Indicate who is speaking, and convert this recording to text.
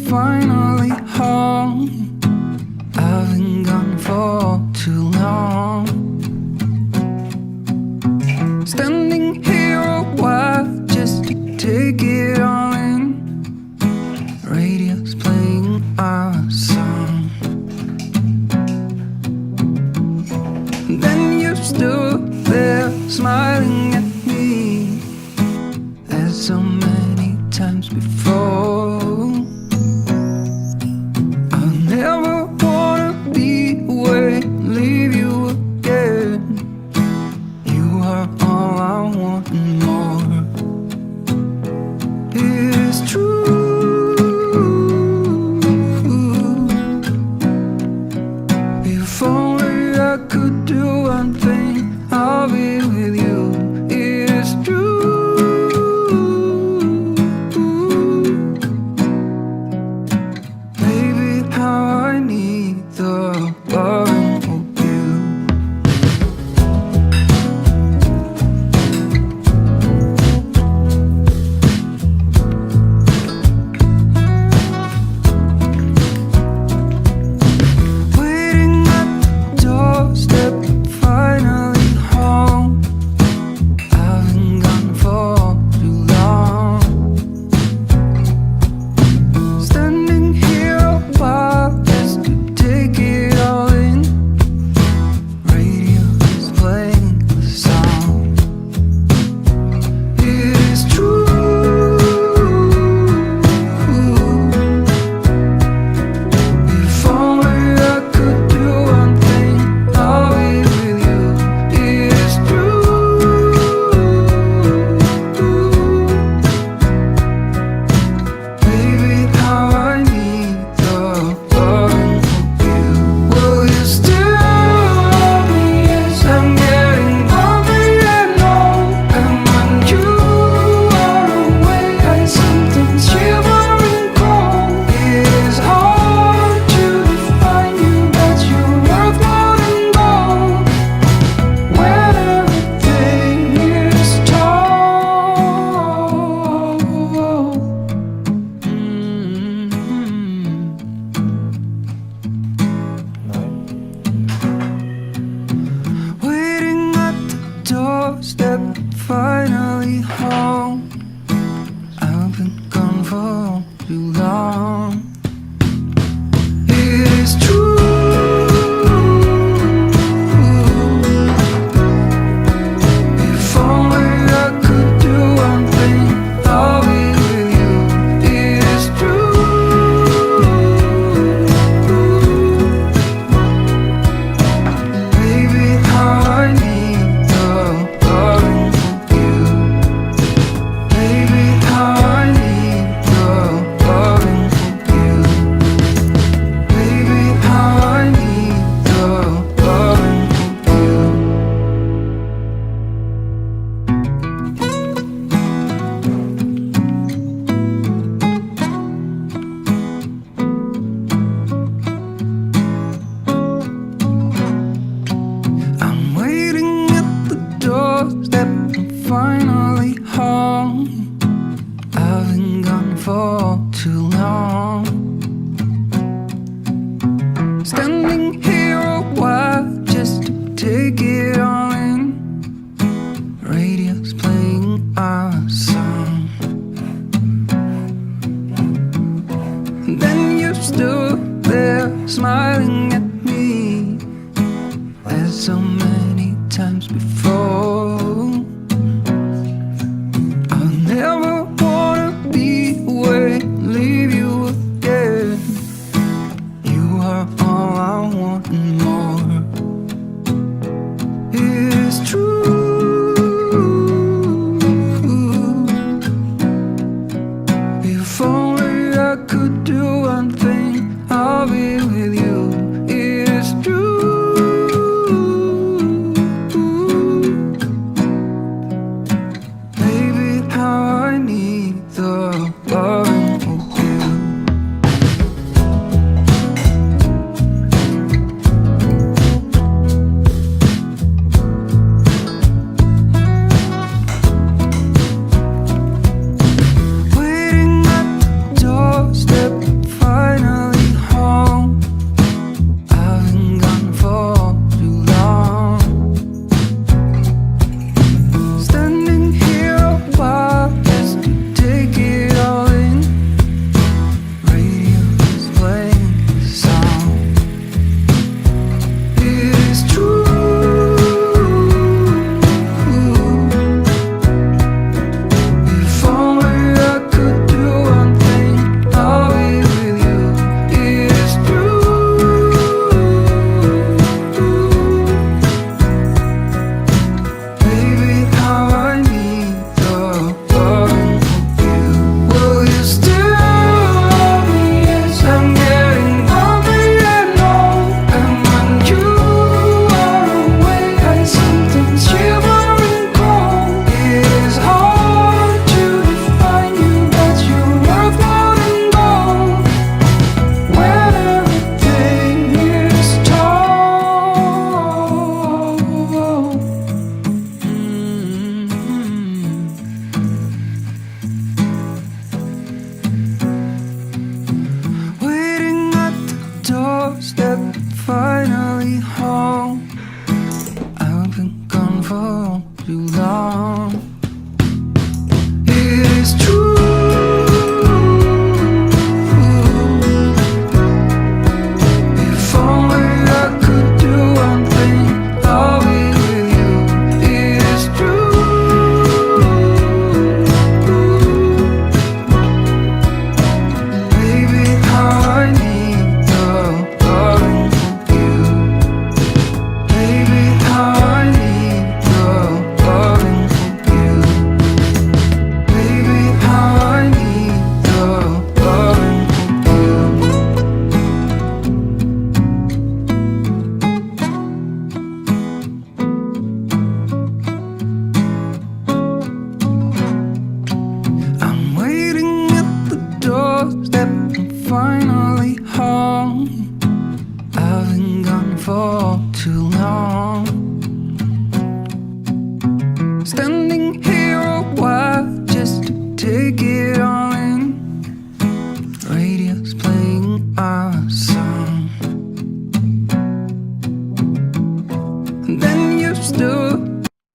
Speaker 1: finally home. I've been gone for too long. Standing here a while just to take it all in. Radio's playing our song. Then you stood there smiling at me, as so many times before. I'll never wanna be away, leave you again. You are all I want and more. It is true. If only I could do one thing, I'll be with you. It is true. Baby, how I need the loving of you. Waiting at the doorstep, finally home. I've been gone for too long. Standing here a while just to take it all in. Radio is playing the song. It is true. If only I could do one thing, I'll be with you. It is true. Baby, how I need the loving of you. Will you still love me as I'm getting hungry and old? And when you are away, I sometimes shivering cold. It is hard to define you, but you're worth more than gold. When everything is told. Waiting at the doorstep, finally home. I've been gone for too long. It is true. If only I could do one thing, I'll be with you. It is true. Baby, how I need the loving of you. Baby, how I need the loving of you. Baby, how I need the loving of you. I'm waiting at the doorstep, I'm finally home. I've been gone for too long. Standing here a while just to take it all in. Radio's playing our song. Then you stood there smiling at me, as so many times before. I'll never wanna be away, leave you again. You are all I want and more. It is true. If only I could do one thing, I'll be with you. It is true. Baby, how I need the loving of you. Waiting at the doorstep, doorstep, finally home.